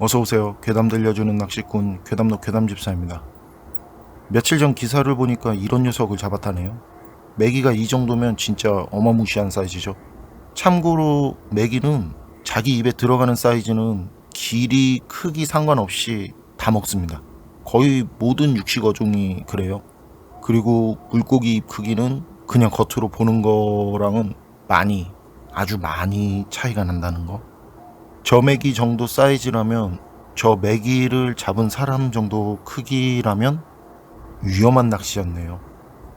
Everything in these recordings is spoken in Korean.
어서오세요. 괴담 들려주는 낚시꾼 괴담노 괴담집사입니다. 며칠 전 기사를 보니까 이런 녀석을 잡았다네요. 메기가 이 정도면 진짜 어마무시한 사이즈죠. 참고로 메기는 자기 입에 들어가는 사이즈는 길이 크기 상관없이 다 먹습니다. 거의 모든 육식 어종이 그래요. 그리고 물고기 입 크기는 그냥 겉으로 보는 거랑은 아주 많이 차이가 난다는 거. 저 메기 정도 사이즈라면, 저 메기를 잡은 사람 정도 크기라면 위험한 낚시였네요.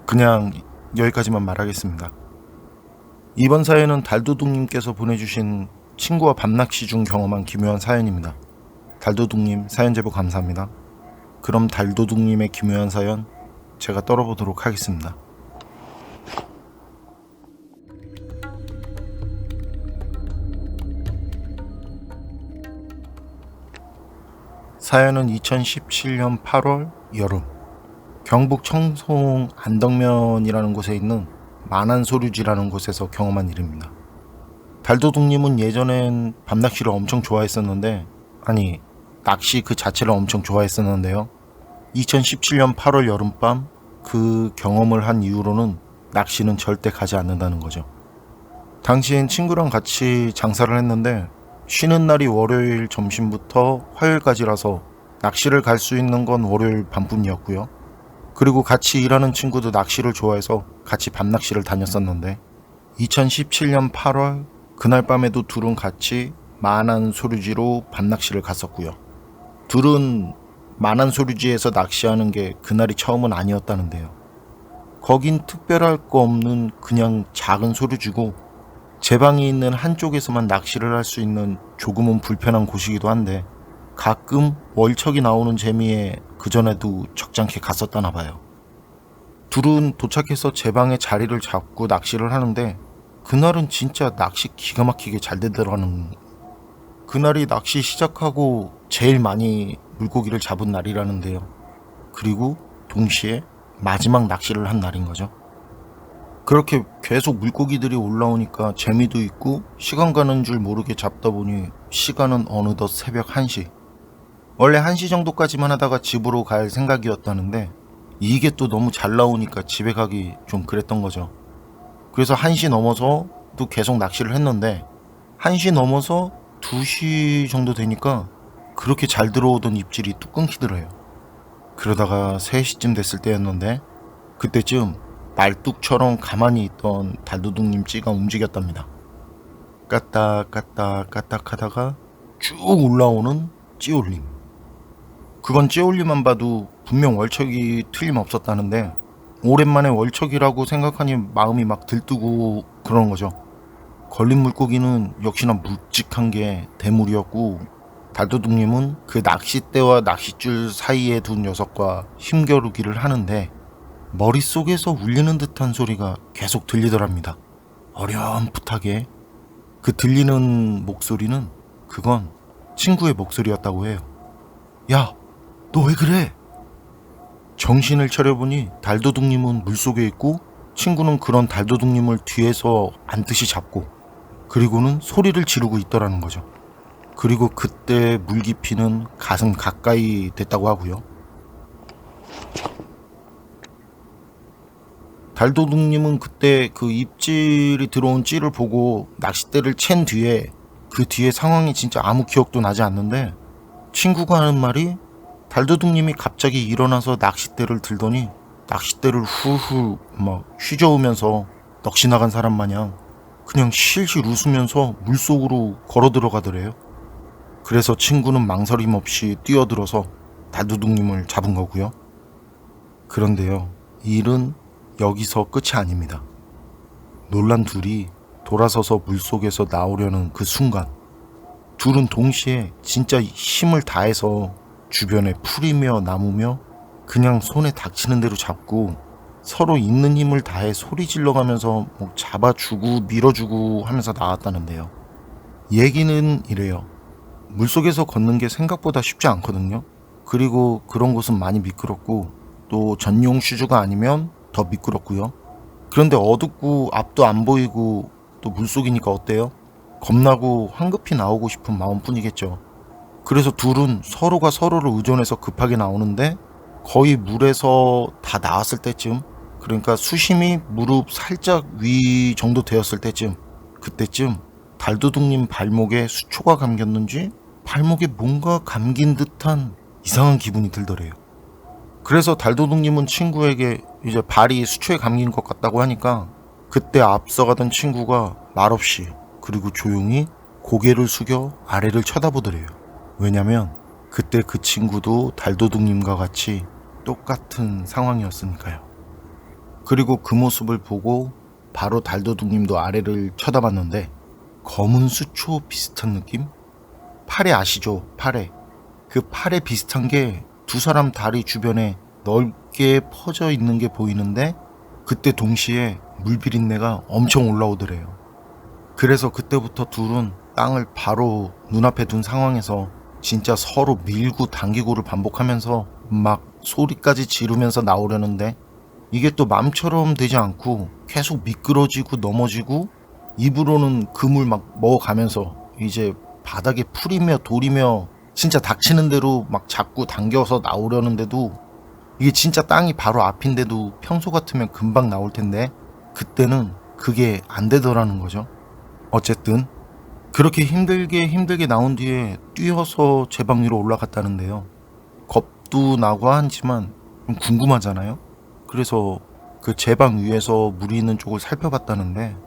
그냥 여기까지만 말하겠습니다. 이번 사연은 달도둑님께서 보내주신 친구와 밤낚시 중 경험한 기묘한 사연입니다. 달도둑님 사연 제보 감사합니다. 그럼 달도둑님의 기묘한 사연 제가 떨어보도록 하겠습니다. 사연은 2017년 8월 여름, 경북 청송 안덕면이라는 곳에 있는 만안소류지라는 곳에서 경험한 일입니다. 달도둑님은 예전엔 밤낚시를 엄청 좋아했었는데, 낚시 그 자체를 엄청 좋아했었는데요. 2017년 8월 여름밤 그 경험을 한 이후로는 낚시는 절대 가지 않는다는 거죠. 당시엔 친구랑 같이 장사를 했는데, 쉬는 날이 월요일 점심부터 화요일까지라서 낚시를 갈 수 있는 건 월요일 밤뿐이었고요. 그리고 같이 일하는 친구도 낚시를 좋아해서 같이 밤낚시를 다녔었는데, 2017년 8월 그날 밤에도 둘은 같이 만안소류지로 밤낚시를 갔었고요. 둘은 만안소류지에서 낚시하는 게 그날이 처음은 아니었다는데요. 거긴 특별할 거 없는 그냥 작은 소류지고, 제 방이 있는 한쪽에서만 낚시를 할 수 있는 조금은 불편한 곳이기도 한데, 가끔 월척이 나오는 재미에 그전에도 적잖게 갔었다나 봐요. 둘은 도착해서 제 방에 자리를 잡고 낚시를 하는데, 그날은 진짜 낚시 기가 막히게 잘 되더라는. 그날이 낚시 시작하고 제일 많이 물고기를 잡은 날이라는데요. 그리고 동시에 마지막 낚시를 한 날인 거죠. 그렇게 계속 물고기들이 올라오니까 재미도 있고 시간 가는 줄 모르게 잡다 보니 시간은 어느덧 새벽 1시. 원래 1시 정도까지만 하다가 집으로 갈 생각이었다는데, 이게 또 너무 잘 나오니까 집에 가기 좀 그랬던 거죠. 그래서 1시 넘어서 또 계속 낚시를 했는데, 1시 넘어서 2시 정도 되니까 그렇게 잘 들어오던 입질이 뚝 끊기더래요. 그러다가 3시쯤 됐을 때였는데, 그때쯤 말뚝처럼 가만히 있던 달도둑님 찌가 움직였답니다. 까딱까딱 하다가 쭉 올라오는 찌올림. 그건 찌올림만 봐도 분명 월척이 틀림없었다는데, 오랜만에 월척이라고 생각하니 마음이 막 들뜨고 그러는 거죠. 걸린 물고기는 역시나 묵직한 게 대물이었고, 달도둑님은 그 낚싯대와 낚싯줄 사이에 둔 녀석과 힘겨루기를 하는데, 머릿속에서 울리는 듯한 소리가 계속 들리더랍니다. 어렴풋하게. 그 들리는 목소리는, 그건 친구의 목소리였다고 해요. 야, 너 왜 그래? 정신을 차려보니 달도둑님은 물속에 있고, 친구는 그런 달도둑님을 뒤에서 안듯이 잡고, 그리고는 소리를 지르고 있더라는 거죠. 그리고 그때 물 깊이는 가슴 가까이 됐다고 하고요. 달도둑님은 그때 그 입질이 들어온 찌를 보고 낚싯대를 챈 뒤에, 그 뒤에 상황이 진짜 아무 기억도 나지 않는데, 친구가 하는 말이, 달도둑님이 갑자기 일어나서 낚싯대를 들더니 낚싯대를 훌훌 막 휘저으면서 넋이 나간 사람 마냥 그냥 실실 웃으면서 물속으로 걸어 들어가더래요. 그래서 친구는 망설임 없이 뛰어들어서 달도둑님을 잡은 거고요. 그런데요, 이 일은 여기서 끝이 아닙니다. 놀란 둘이 돌아서서 물속에서 나오려는 그 순간, 둘은 동시에 진짜 힘을 다해서 주변에 풀이며 나무며 그냥 손에 닥치는 대로 잡고, 서로 있는 힘을 다해 소리 질러가면서 뭐 잡아주고 밀어주고 하면서 나왔다는데요. 얘기는 이래요. 물속에서 걷는 게 생각보다 쉽지 않거든요. 그리고 그런 곳은 많이 미끄럽고, 또 전용 슈즈가 아니면 더 미끄럽고요. 그런데 어둡고 앞도 안 보이고 또 물속이니까 어때요? 겁나고 황급히 나오고 싶은 마음뿐이겠죠. 그래서 둘은 서로가 서로를 의존해서 급하게 나오는데 거의 물에서 다 나왔을 때쯤, 그러니까 수심이 무릎 살짝 위 정도 되었을 때쯤, 그때쯤 달도둑님 발목에 수초가 감겼는지 발목에 뭔가 감긴 듯한 이상한 기분이 들더래요. 그래서 달도둑님은 친구에게 이제 발이 수초에 감긴 것 같다고 하니까 그때 앞서가던 친구가 말없이 그리고 조용히 고개를 숙여 아래를 쳐다보더래요. 왜냐면 그때 그 친구도 달도둑님과 같이 똑같은 상황이었으니까요. 그리고 그 모습을 보고 바로 달도둑님도 아래를 쳐다봤는데 검은 수초 비슷한 느낌? 파래 아시죠? 파래. 그 파래 비슷한 게 두 사람 다리 주변에 넓게 퍼져 있는 게 보이는데 그때 동시에 물비린내가 엄청 올라오더래요. 그래서 그때부터 둘은 땅을 바로 눈앞에 둔 상황에서 진짜 서로 밀고 당기고를 반복하면서 막 소리까지 지르면서 나오려는데 이게 또 맘처럼 되지 않고 계속 미끄러지고 넘어지고 입으로는 그물 막 먹어가면서 이제 바닥에 풀이며 돌이며 진짜 닥치는 대로 막 자꾸 당겨서 나오려는데도 이게 진짜 땅이 바로 앞인데도 평소 같으면 금방 나올 텐데 그때는 그게 안 되더라는 거죠. 어쨌든 그렇게 힘들게 나온 뒤에 뛰어서 제 방 위로 올라갔다는데요. 겁도 나고 하지만 좀 궁금하잖아요. 그래서 그 제 방 위에서 물이 있는 쪽을 살펴봤다는데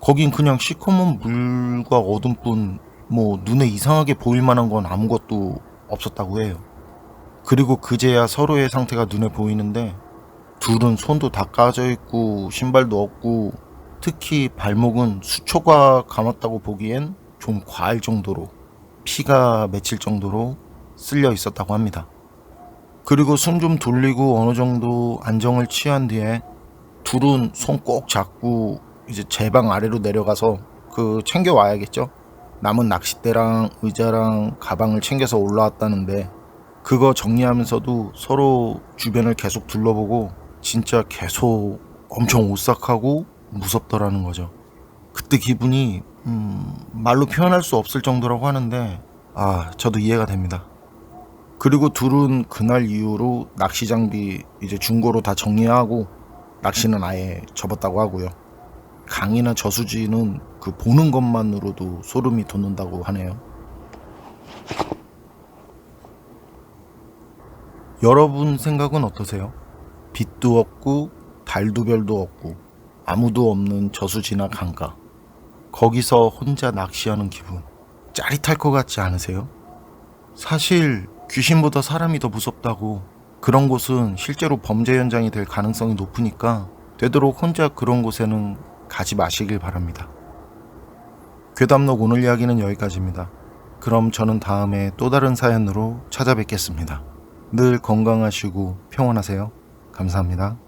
거긴 그냥 시커먼 물과 어둠뿐 뭐 눈에 이상하게 보일 만한 건 아무것도 없었다고 해요. 그리고 그제야 서로의 상태가 눈에 보이는데 둘은 손도 다 까져 있고 신발도 없고 특히 발목은 수초가 감았다고 보기엔 좀 과할 정도로 피가 맺힐 정도로 쓸려 있었다고 합니다. 그리고 숨 좀 돌리고 어느 정도 안정을 취한 뒤에 둘은 손 꼭 잡고 이제 제 방 아래로 내려가서 그 챙겨 와야겠죠. 남은 낚싯대랑 의자랑 가방을 챙겨서 올라왔다는데 그거 정리하면서도 서로 주변을 계속 둘러보고 진짜 계속 엄청 오싹하고 무섭더라는 거죠. 그때 기분이 말로 표현할 수 없을 정도라고 하는데 저도 이해가 됩니다. 그리고 둘은 그날 이후로 낚시 장비 이제 중고로 다 정리하고 낚시는 아예 접었다고 하고요. 강이나 저수지는 그 보는 것만으로도 소름이 돋는다고 하네요. 여러분 생각은 어떠세요? 빛도 없고 달도 별도 없고 아무도 없는 저수지나 강가, 거기서 혼자 낚시하는 기분 짜릿할 것 같지 않으세요? 사실 귀신보다 사람이 더 무섭다고, 그런 곳은 실제로 범죄 현장이 될 가능성이 높으니까 되도록 혼자 그런 곳에는 가지 마시길 바랍니다. 괴담록 오늘 이야기는 여기까지입니다. 그럼 저는 다음에 또 다른 사연으로 찾아뵙겠습니다. 늘 건강하시고 평안하세요. 감사합니다.